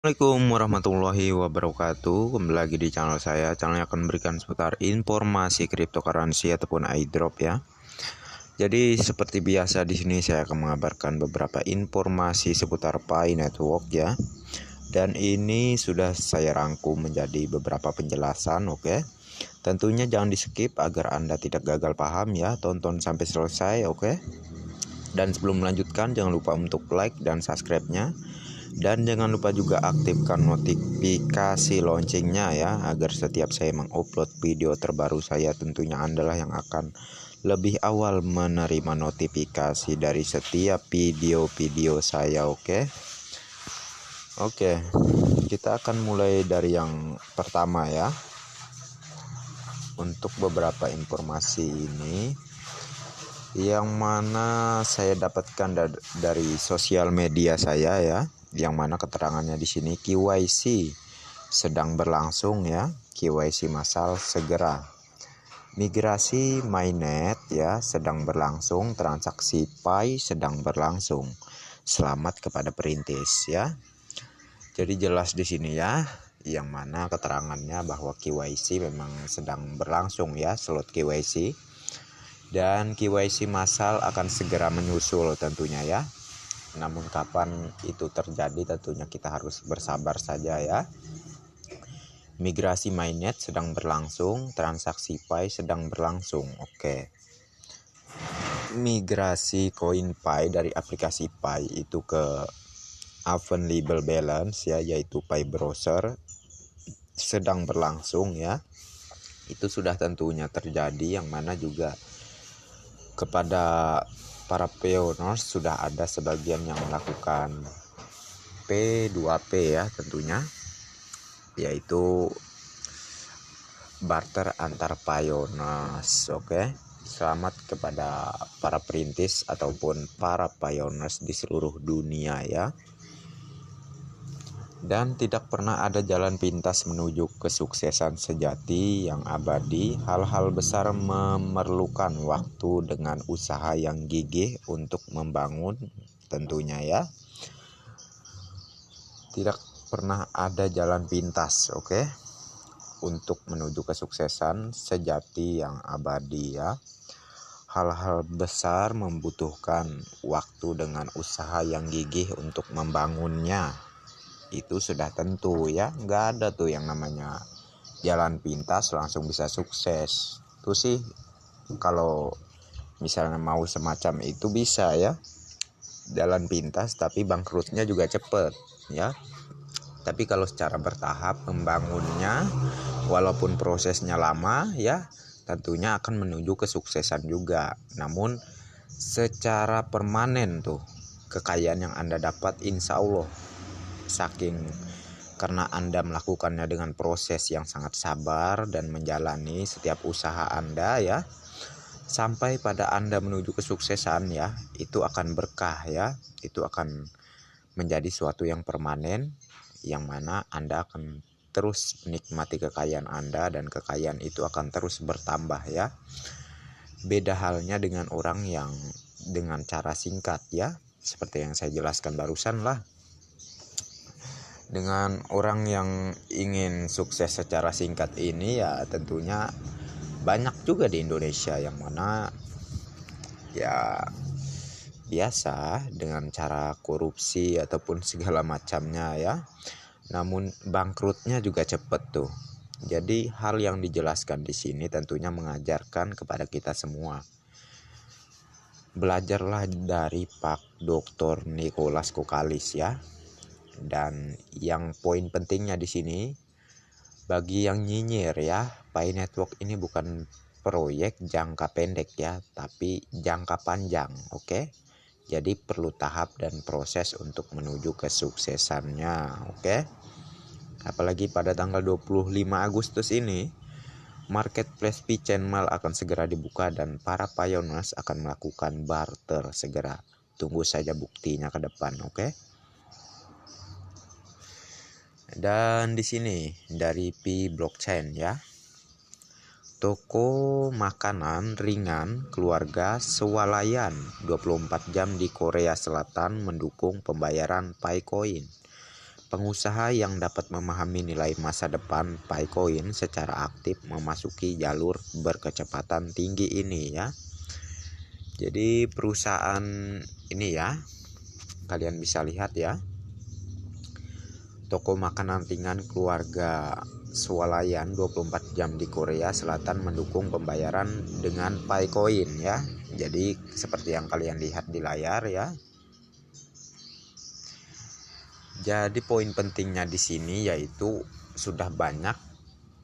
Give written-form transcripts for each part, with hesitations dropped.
Assalamualaikum warahmatullahi wabarakatuh. Kembali lagi di channel saya. Channel yang akan memberikan seputar informasi cryptocurrency ataupun airdrop ya. Jadi seperti biasa di sini saya akan mengabarkan beberapa informasi seputar Pi Network ya. Dan ini sudah saya rangkum menjadi beberapa penjelasan, oke. Tentunya jangan di-skip agar Anda tidak gagal paham ya. Tonton sampai selesai, oke. Dan sebelum melanjutkan jangan lupa untuk like dan subscribe-nya. Dan jangan lupa juga aktifkan notifikasi loncengnya ya, agar setiap saya mengupload video terbaru saya tentunya Anda lah yang akan lebih awal menerima notifikasi dari setiap video-video saya. Oke, kita akan mulai dari yang pertama ya. Untuk beberapa informasi ini yang mana saya dapatkan dari sosial media saya ya, yang mana keterangannya di sini KYC sedang berlangsung ya, KYC massal segera. Migrasi mainnet ya sedang berlangsung, transaksi Pi sedang berlangsung. Selamat kepada perintis ya. Jadi jelas di sini ya, yang mana keterangannya bahwa KYC memang sedang berlangsung ya, slot KYC. Dan KYC massal akan segera menyusul tentunya ya. Namun kapan itu terjadi tentunya kita harus bersabar saja ya. Migrasi mainnet sedang berlangsung, transaksi Pi sedang berlangsung. Oke. Migrasi koin Pi dari aplikasi Pi itu ke Available Balance ya, yaitu Pi Browser sedang berlangsung ya. Itu sudah tentunya terjadi, yang mana juga kepada para pioneers sudah ada sebagian yang melakukan P2P ya tentunya, yaitu barter antar pioneers. Oke. Selamat kepada para perintis ataupun para pioneers di seluruh dunia ya. Dan tidak pernah ada jalan pintas menuju kesuksesan sejati yang abadi. Hal-hal besar memerlukan waktu dengan usaha yang gigih untuk membangun tentunya ya. Tidak pernah ada jalan pintas, oke, untuk menuju kesuksesan sejati yang abadi ya. Hal-hal besar membutuhkan waktu dengan usaha yang gigih untuk membangunnya. Itu sudah tentu ya, nggak ada tuh yang namanya jalan pintas langsung bisa sukses. Tuh sih kalau misalnya mau semacam itu bisa ya, jalan pintas tapi bangkrutnya juga cepet ya. Tapi kalau secara bertahap membangunnya, walaupun prosesnya lama ya, tentunya akan menuju kesuksesan juga. Namun secara permanen tuh kekayaan yang Anda dapat insya Allah, saking karena Anda melakukannya dengan proses yang sangat sabar dan menjalani setiap usaha Anda ya, sampai pada Anda menuju kesuksesan ya, itu akan berkah ya, itu akan menjadi suatu yang permanen, yang mana Anda akan terus menikmati kekayaan Anda dan kekayaan itu akan terus bertambah ya. Beda halnya dengan orang yang dengan cara singkat ya, seperti yang saya jelaskan barusan lah. Dengan orang yang ingin sukses secara singkat ini ya tentunya banyak juga di Indonesia, yang mana ya biasa dengan cara korupsi ataupun segala macamnya ya. Namun bangkrutnya juga cepat tuh. Jadi hal yang dijelaskan di sini tentunya mengajarkan kepada kita semua. Belajarlah dari Pak Dr. Nicholas Kokalis ya. Dan yang poin pentingnya di sini bagi yang nyinyir ya, Pi Network ini bukan proyek jangka pendek ya, tapi jangka panjang, oke? Jadi perlu tahap dan proses untuk menuju kesuksesannya, oke? Apalagi pada tanggal 25 Agustus ini, marketplace Pi Mall akan segera dibuka dan para pioneers akan melakukan barter segera. Tunggu saja buktinya ke depan, oke? Dan di sini dari Pi Blockchain ya. Toko makanan ringan keluarga swalayan 24 jam di Korea Selatan mendukung pembayaran Pi Coin. Pengusaha yang dapat memahami nilai masa depan Picoin secara aktif memasuki jalur berkecepatan tinggi ini ya. Jadi perusahaan ini ya, kalian bisa lihat ya. Toko makanan ringan keluarga swalayan 24 jam di Korea Selatan mendukung pembayaran dengan Picoin ya. Jadi seperti yang kalian lihat di layar ya. Jadi poin pentingnya di sini yaitu sudah banyak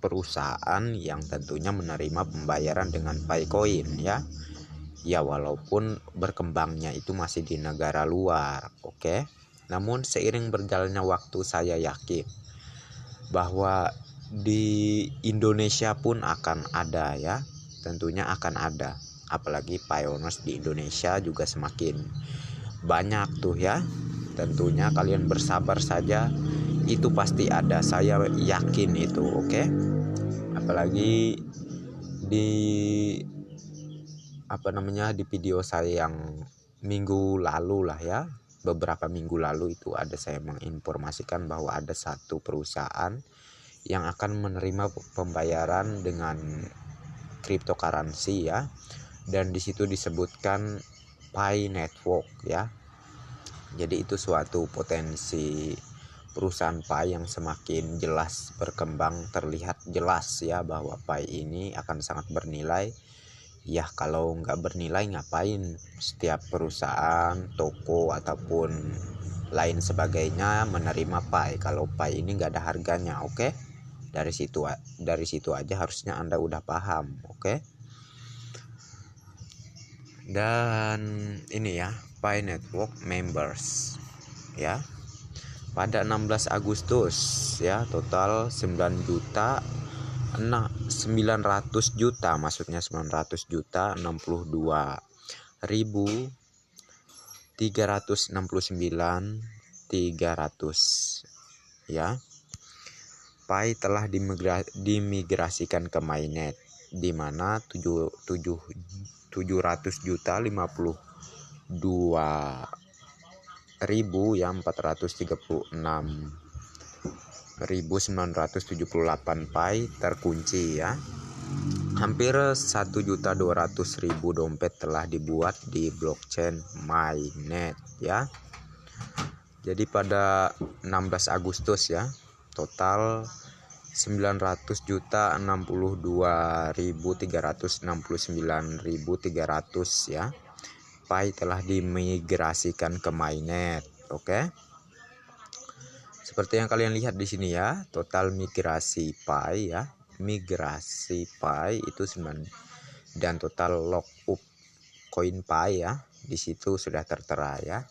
perusahaan yang tentunya menerima pembayaran dengan Picoin ya. Ya walaupun berkembangnya itu masih di negara luar, oke. Namun seiring berjalannya waktu saya yakin bahwa di Indonesia pun akan ada ya. Tentunya akan ada. Apalagi pioneers di Indonesia juga semakin banyak tuh ya. Tentunya kalian bersabar saja, itu pasti ada, saya yakin itu, oke. Apalagi di di video saya yang minggu lalu lah ya, beberapa minggu lalu itu ada saya menginformasikan bahwa ada satu perusahaan yang akan menerima pembayaran dengan cryptocurrency ya, dan di situ disebutkan Pi Network ya. Jadi itu suatu potensi perusahaan Pi yang semakin jelas berkembang, terlihat jelas ya bahwa Pi ini akan sangat bernilai. Ya kalau nggak bernilai ngapain setiap perusahaan, toko ataupun lain sebagainya menerima Pi kalau Pi ini nggak ada harganya, oke? Dari situ aja harusnya Anda udah paham, oke? Dan ini ya, Pi Network members ya. Pada 16 Agustus ya, total 900 juta maksudnya 900 juta 62.369.300 ya. Pi telah dimigrasikan ke Mainnet di mana 700 juta 52.000 yang 436.978 Pi terkunci ya. Hampir 1.200.000 dompet telah dibuat di blockchain Mainnet ya. Jadi pada 16 Agustus ya, total 962.369.300 ya. Pi telah dimigrasikan ke Mainnet, oke. Seperti yang kalian lihat di sini ya, total migrasi Pi ya. Migrasi Pi itu 9 dan total lockup koin Pi ya. Di situ sudah tertera ya.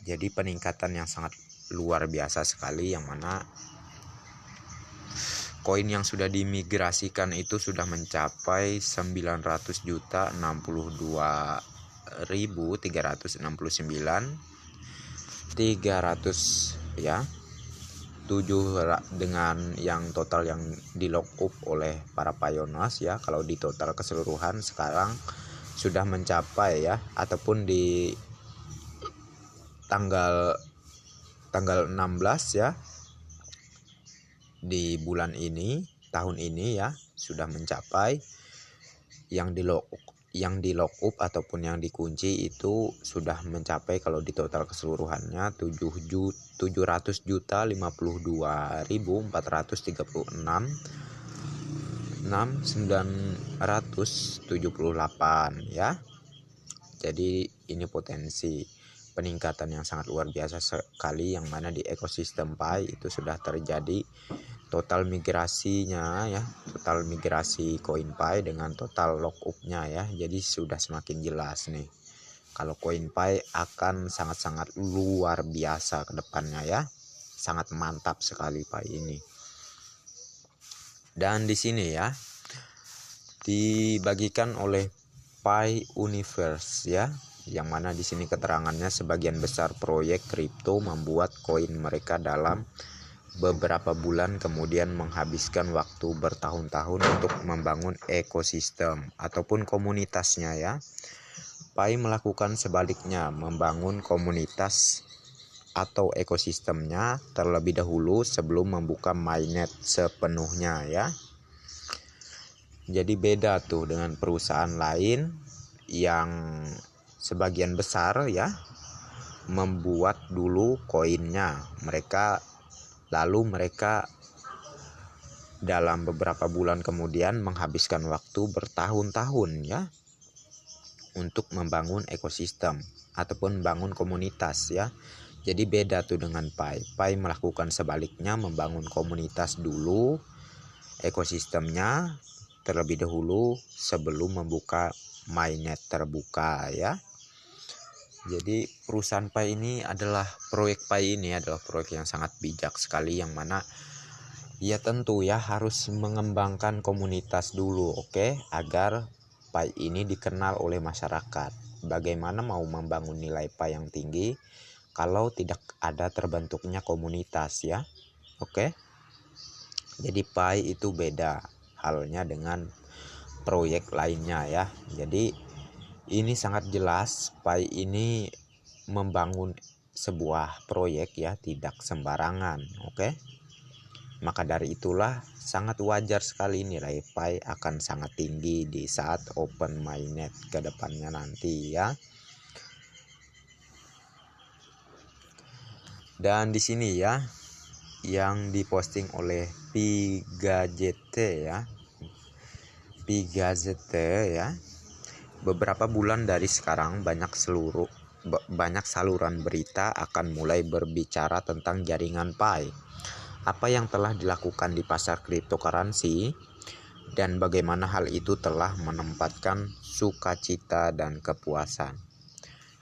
Jadi peningkatan yang sangat luar biasa sekali, yang mana koin yang sudah dimigrasikan itu sudah mencapai 900.369.300 ya. 7 dengan yang total yang di lock up oleh para pioneers ya. Kalau di total keseluruhan sekarang sudah mencapai ya, ataupun di tanggal 16 ya, di bulan ini tahun ini ya, sudah mencapai yang di lock up ataupun yang dikunci itu sudah mencapai, kalau di total keseluruhannya 752.436.978 ya. Jadi ini potensi peningkatan yang sangat luar biasa sekali, yang mana di ekosistem Pi itu sudah terjadi total migrasinya ya, total migrasi koin Pi dengan total lockup-nya ya. Jadi sudah semakin jelas nih kalau koin Pi akan sangat-sangat luar biasa ke depannya ya. Sangat mantap sekali Pi ini. Dan di sini ya dibagikan oleh Pi Universe ya, yang mana di sini keterangannya sebagian besar proyek kripto membuat koin mereka dalam beberapa bulan, kemudian menghabiskan waktu bertahun-tahun untuk membangun ekosistem ataupun komunitasnya ya. Pi melakukan sebaliknya, membangun komunitas atau ekosistemnya terlebih dahulu sebelum membuka mainnet sepenuhnya ya. Jadi beda tuh dengan perusahaan lain yang sebagian besar ya membuat dulu koinnya lalu mereka dalam beberapa bulan kemudian menghabiskan waktu bertahun-tahun ya untuk membangun ekosistem ataupun membangun komunitas ya. Jadi beda tuh dengan Pi. Pi melakukan sebaliknya, membangun komunitas dulu, ekosistemnya terlebih dahulu sebelum membuka mainnet terbuka ya. Jadi perusahaan Pi ini adalah proyek yang sangat bijak sekali, yang mana ya tentu ya harus mengembangkan komunitas dulu, oke, agar Pi ini dikenal oleh masyarakat. Bagaimana mau membangun nilai Pi yang tinggi kalau tidak ada terbentuknya komunitas ya, oke. Jadi Pi itu beda halnya dengan proyek lainnya ya. Jadi ini sangat jelas Pi ini membangun sebuah proyek ya tidak sembarangan, oke. Maka dari itulah sangat wajar sekali nilai Pi akan sangat tinggi di saat open mainnet ke depannya nanti ya. Dan di sini ya yang diposting oleh P3ZT ya. P3ZT ya. Beberapa bulan dari sekarang banyak saluran berita akan mulai berbicara tentang jaringan Pi. Apa yang telah dilakukan di pasar cryptocurrency dan bagaimana hal itu telah menempatkan sukacita dan kepuasan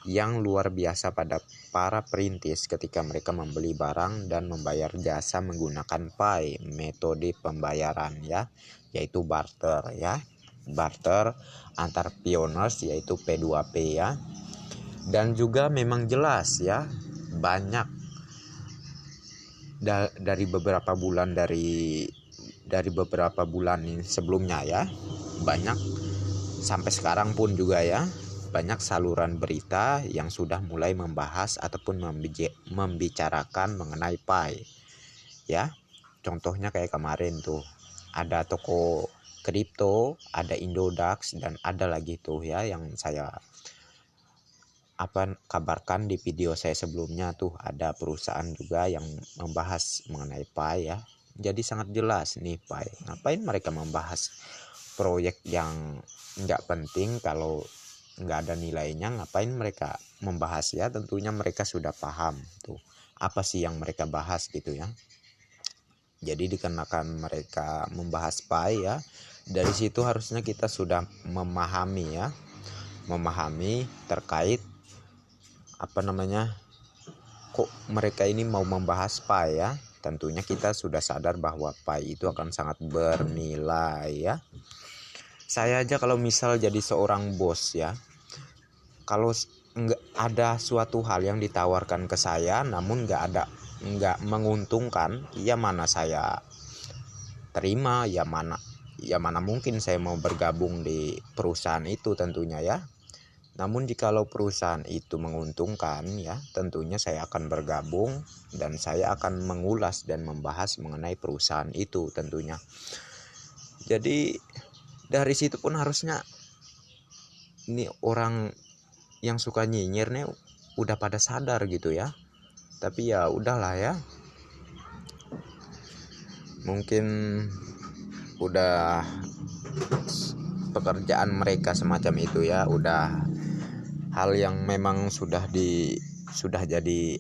yang luar biasa pada para perintis ketika mereka membeli barang dan membayar jasa menggunakan Pi, metode pembayaran ya, yaitu barter ya. Barter antar pioneers yaitu P2P ya. Dan juga memang jelas ya, banyak dari beberapa bulan ini sebelumnya ya, banyak sampai sekarang pun juga ya, banyak saluran berita yang sudah mulai membahas ataupun membicarakan mengenai Pi ya. Contohnya kayak kemarin tuh ada toko kripto, ada Indodax, dan ada lagi tuh ya yang saya kabarkan di video saya sebelumnya tuh, ada perusahaan juga yang membahas mengenai Pi ya. Jadi sangat jelas nih Pi. Ngapain mereka membahas proyek yang nggak penting kalau nggak ada nilainya? Ngapain mereka membahas ya? Tentunya mereka sudah paham tuh apa sih yang mereka bahas gitu ya. Jadi dikarenakan mereka membahas Pi ya, dari situ harusnya kita sudah memahami terkait kok mereka ini mau membahas Pi ya. Tentunya kita sudah sadar bahwa Pi itu akan sangat bernilai ya. Saya aja kalau misal jadi seorang bos ya, kalau nggak ada suatu hal yang ditawarkan ke saya namun nggak menguntungkan, ya mana saya terima, ya mana mungkin saya mau bergabung di perusahaan itu tentunya ya. Namun jikalau perusahaan itu menguntungkan ya, tentunya saya akan bergabung dan saya akan mengulas dan membahas mengenai perusahaan itu tentunya. Jadi dari situ pun harusnya ini orang yang suka nyinyir nih udah pada sadar gitu ya. Tapi ya udahlah ya, mungkin udah pekerjaan mereka semacam itu ya, udah hal yang memang sudah jadi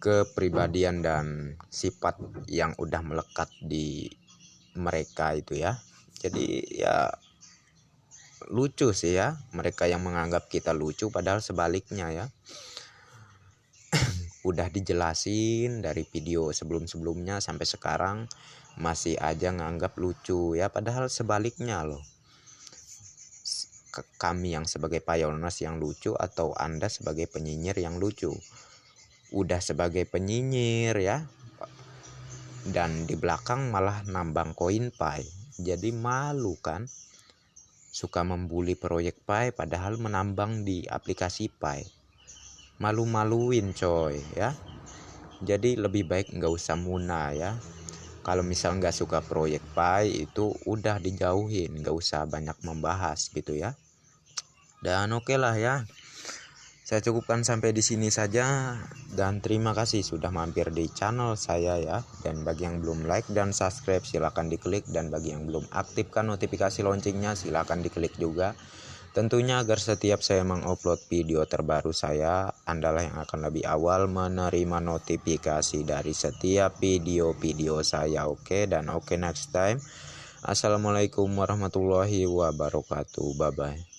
kepribadian dan sifat yang udah melekat di mereka itu ya. Jadi ya lucu sih ya, mereka yang menganggap kita lucu padahal sebaliknya ya. Udah dijelasin dari video sebelum-sebelumnya sampai sekarang masih aja nganggap lucu ya, padahal sebaliknya loh. Kami yang sebagai pioneers yang lucu atau Anda sebagai penyinyir yang lucu? Udah sebagai penyinyir ya, dan di belakang malah nambang koin Pi. Jadi malu kan, suka membuli proyek Pi padahal menambang di aplikasi Pi. malu-maluin coy ya. Jadi lebih baik nggak usah muna ya. Kalau misal nggak suka proyek Pi itu udah dijauhin, nggak usah banyak membahas gitu ya. Dan oke lah ya, saya cukupkan sampai di sini saja, dan terima kasih sudah mampir di channel saya ya. Dan bagi yang belum like dan subscribe silahkan diklik, dan bagi yang belum aktifkan notifikasi loncengnya silahkan diklik juga. Tentunya agar setiap saya mengupload video terbaru saya, Andalah yang akan lebih awal menerima notifikasi dari setiap video-video saya. Oke, dan oke, next time. Assalamualaikum warahmatullahi wabarakatuh. Bye bye.